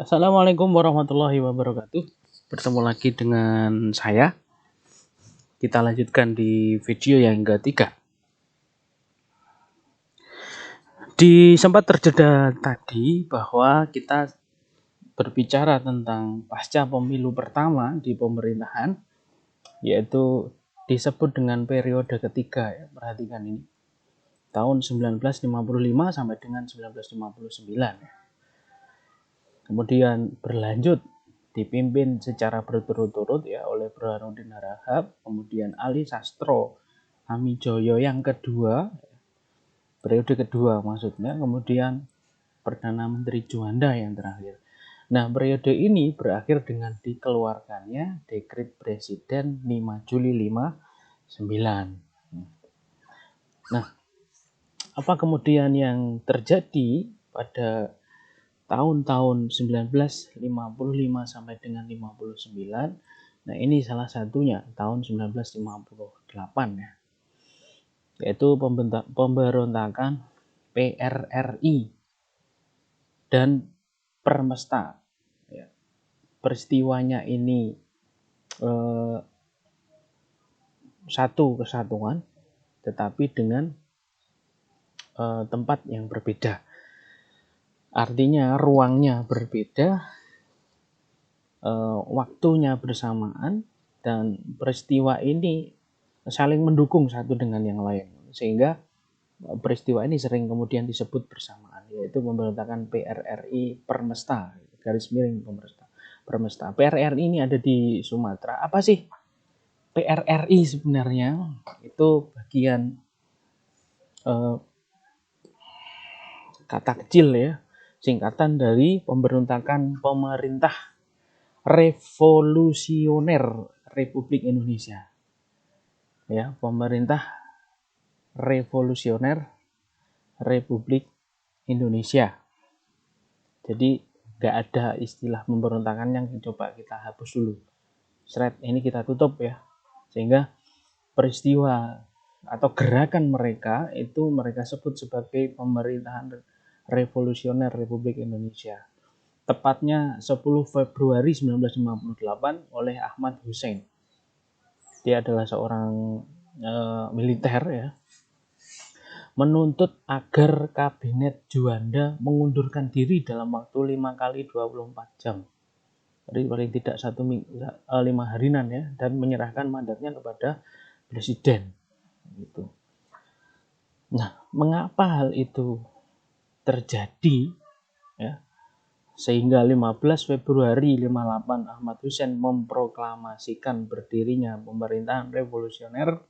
Assalamualaikum warahmatullahi wabarakatuh. Bertemu lagi dengan saya. Kita lanjutkan di video yang ketiga. Sempat terjeda tadi bahwa kita berbicara tentang pasca pemilu pertama di pemerintahan, yaitu disebut dengan periode ketiga. Ya, perhatikan ini. Tahun 1955 sampai dengan 1959. Kemudian berlanjut dipimpin secara berturut-turut ya oleh Burhanuddin Harahap, kemudian Ali Sastro Hamijoyo yang kedua, periode kedua maksudnya, kemudian Perdana Menteri Juanda yang terakhir. Nah, periode ini berakhir dengan dikeluarkannya Dekret Presiden 5 Juli 59. Nah, apa kemudian yang terjadi pada tahun-tahun 1955 sampai dengan 59. Nah, ini salah satunya tahun 1958 ya. Yaitu pemberontakan PRRI dan Permesta. Ya. Peristiwanya ini satu kesatuan tetapi dengan tempat yang berbeda. Artinya ruangnya berbeda, waktunya bersamaan, dan peristiwa ini saling mendukung satu dengan yang lain, sehingga peristiwa ini sering kemudian disebut bersamaan, yaitu pemberontakan PRRI Permesta, garis miring Permesta. PRRI ini ada di Sumatera. Apa sih PRRI sebenarnya? Itu bagian kata kecil ya, singkatan dari pemberontakan pemerintah revolusioner Republik Indonesia. Ya, pemerintah revolusioner Republik Indonesia. Jadi nggak ada istilah pemberontakan yang coba kita hapus dulu. Thread ini kita tutup ya. Sehingga peristiwa atau gerakan mereka itu mereka sebut sebagai pemerintahan revolusioner Republik Indonesia. Tepatnya 10 Februari 1958 oleh Ahmad Hussein. Dia adalah seorang militer ya, menuntut agar kabinet Juanda mengundurkan diri dalam waktu 5 kali 24 jam. Jadi paling tidak 5 harian ya, dan menyerahkan mandatnya kepada presiden. Gitu. Nah, mengapa hal itu terjadi? Ya, sehingga 15 Februari 58 Ahmad Hussein memproklamasikan berdirinya pemerintahan revolusioner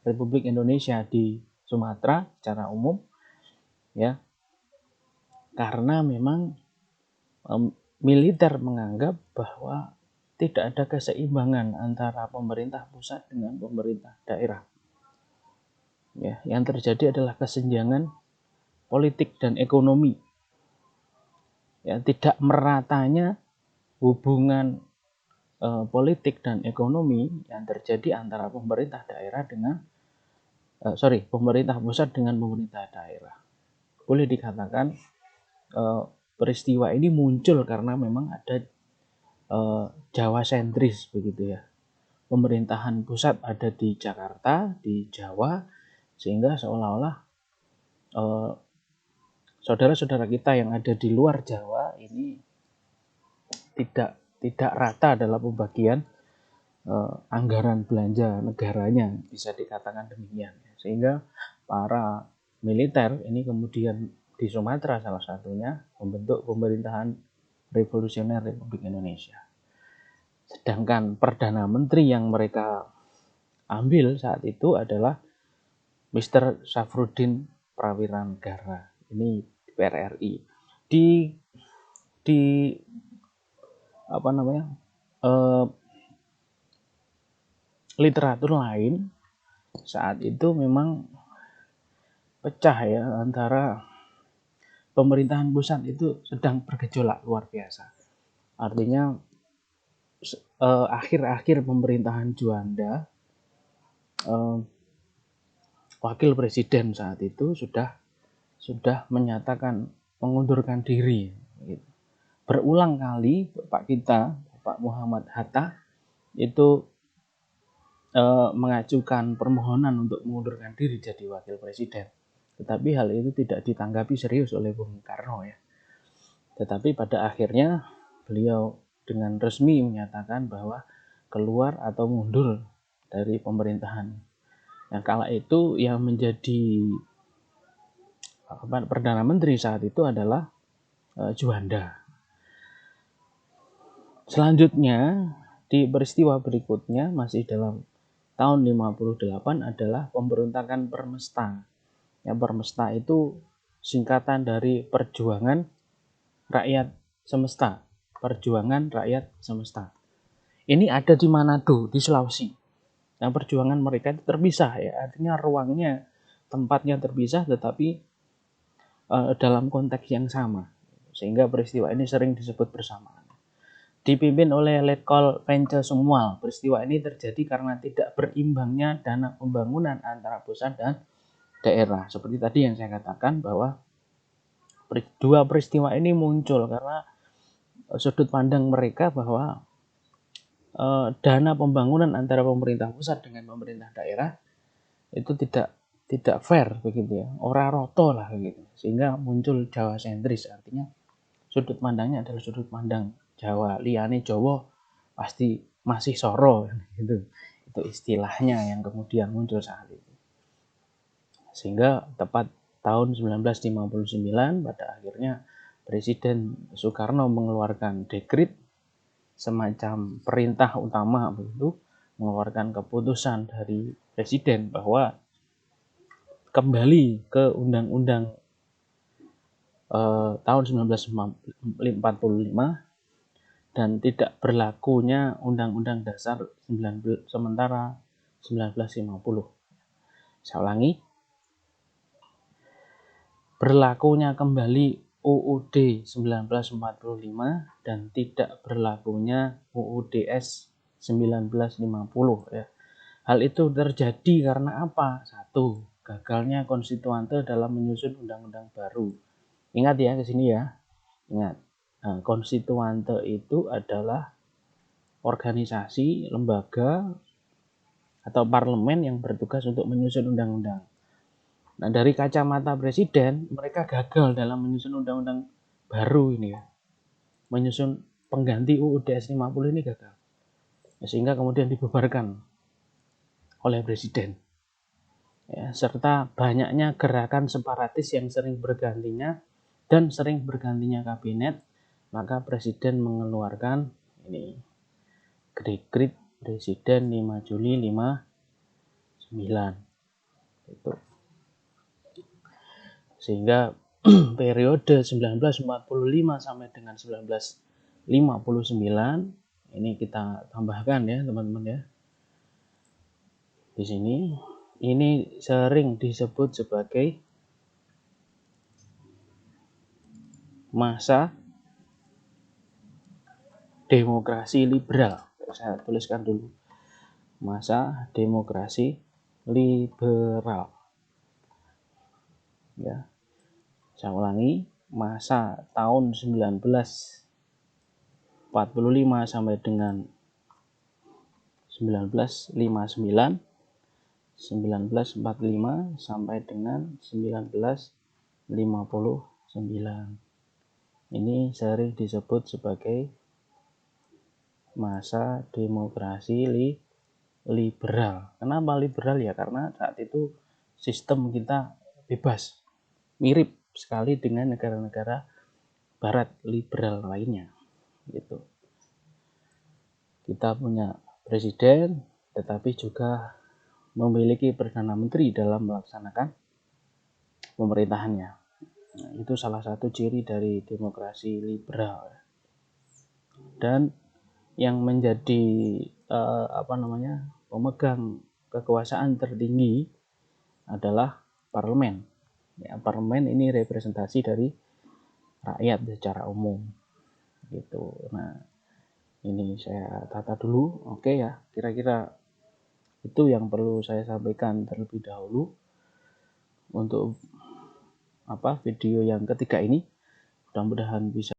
Republik Indonesia di Sumatera secara umum, ya, karena memang militer menganggap bahwa tidak ada keseimbangan antara pemerintah pusat dengan pemerintah daerah. Ya, yang terjadi adalah kesenjangan politik dan ekonomi. Ya, tidak meratanya hubungan politik dan ekonomi yang terjadi antara pemerintah daerah dengan pemerintah pusat dengan pemerintah daerah. Boleh dikatakan peristiwa ini muncul karena memang ada Jawa sentris begitu ya. Pemerintahan pusat ada di Jakarta, di Jawa, sehingga seolah-olah saudara-saudara kita yang ada di luar Jawa ini tidak rata dalam pembagian anggaran belanja negaranya, bisa dikatakan demikian. Sehingga para militer ini kemudian di Sumatera salah satunya membentuk pemerintahan revolusioner Republik Indonesia. Sedangkan Perdana Menteri yang mereka ambil saat itu adalah Mr. Safruddin Prawirangara. Ini PRRI. Di apa namanya? Literatur lain saat itu memang pecah ya, antara pemerintahan pusat itu sedang bergejolak luar biasa. Artinya akhir-akhir pemerintahan Juanda, wakil presiden saat itu sudah menyatakan mengundurkan diri. Gitu. berulang kali Bapak kita, Bapak Muhammad Hatta, itu mengajukan permohonan untuk mengundurkan diri jadi wakil presiden. Tetapi hal itu tidak ditanggapi serius oleh Bung Karno ya. Tetapi pada akhirnya beliau dengan resmi menyatakan bahwa keluar atau mundur dari pemerintahan. Yang kala itu yang menjadi Perdana Menteri saat itu adalah Juanda. Selanjutnya di peristiwa berikutnya masih dalam tahun 58 adalah pemberontakan Permesta. Ya, Permesta itu singkatan dari Perjuangan Rakyat Semesta. Perjuangan Rakyat Semesta. Ini ada di Manado, di Sulawesi. Nah, perjuangan mereka itu terpisah ya, artinya ruangnya, tempatnya terpisah, tetapi dalam konteks yang sama. Sehingga peristiwa ini sering disebut bersamaan. Dipimpin oleh Letkol Pence Sumual. Peristiwa ini terjadi karena tidak berimbangnya dana pembangunan antara pusat dan daerah. Seperti tadi yang saya katakan bahwa dua peristiwa ini muncul karena sudut pandang mereka bahwa dana pembangunan antara pemerintah pusat dengan pemerintah daerah itu tidak fair begitu ya, ora roto lah begitu, sehingga muncul Jawa sentris, artinya sudut pandangnya adalah sudut pandang Jawa, liyane Jawa pasti masih soro gitu. Itu istilahnya yang kemudian muncul saat itu. Sehingga tepat tahun 1959 pada akhirnya Presiden Soekarno mengeluarkan dekret semacam perintah utama begitu, mengeluarkan keputusan dari presiden bahwa kembali ke undang-undang tahun 1945 dan tidak berlakunya Undang-Undang Dasar sementara 1950. Saya ulangi, berlakunya kembali UUD 1945 dan tidak berlakunya UUDS 1950 ya. Hal itu terjadi karena apa? Satu, gagalnya konstituante dalam menyusun undang-undang baru. Ingat ya ke sini ya. Ingat. Nah, konstituante itu adalah organisasi, lembaga atau parlemen yang bertugas untuk menyusun undang-undang. Nah, dari kacamata presiden, mereka gagal dalam menyusun undang-undang baru ini ya. Menyusun pengganti UUD 50 ini gagal. Sehingga kemudian dibubarkan oleh presiden. Ya, serta banyaknya gerakan separatis yang sering bergantinya kabinet, maka presiden mengeluarkan ini dekret presiden 5 Juli 59 itu. Sehingga periode 1945 sampai dengan 1959 ini kita tambahkan ya teman-teman ya. Di sini ini sering disebut sebagai masa demokrasi liberal. Saya tuliskan dulu. Masa demokrasi liberal. Ya. Saya ulangi, masa tahun 1945 sampai dengan 1959, 1945 sampai dengan 1959. Ini sering disebut sebagai masa demokrasi liberal. Kenapa liberal ya? Karena saat itu sistem kita bebas, mirip sekali dengan negara-negara barat liberal lainnya gitu. Kita punya presiden tetapi juga memiliki perdana menteri dalam melaksanakan pemerintahannya. Nah, itu salah satu ciri dari demokrasi liberal. Dan yang menjadi pemegang kekuasaan tertinggi adalah parlemen. Ya, parlemen ini representasi dari rakyat secara umum gitu. Nah, ini saya tata dulu. Oke ya, kira-kira itu yang perlu saya sampaikan terlebih dahulu untuk video yang ketiga ini. Mudah-mudahan bisa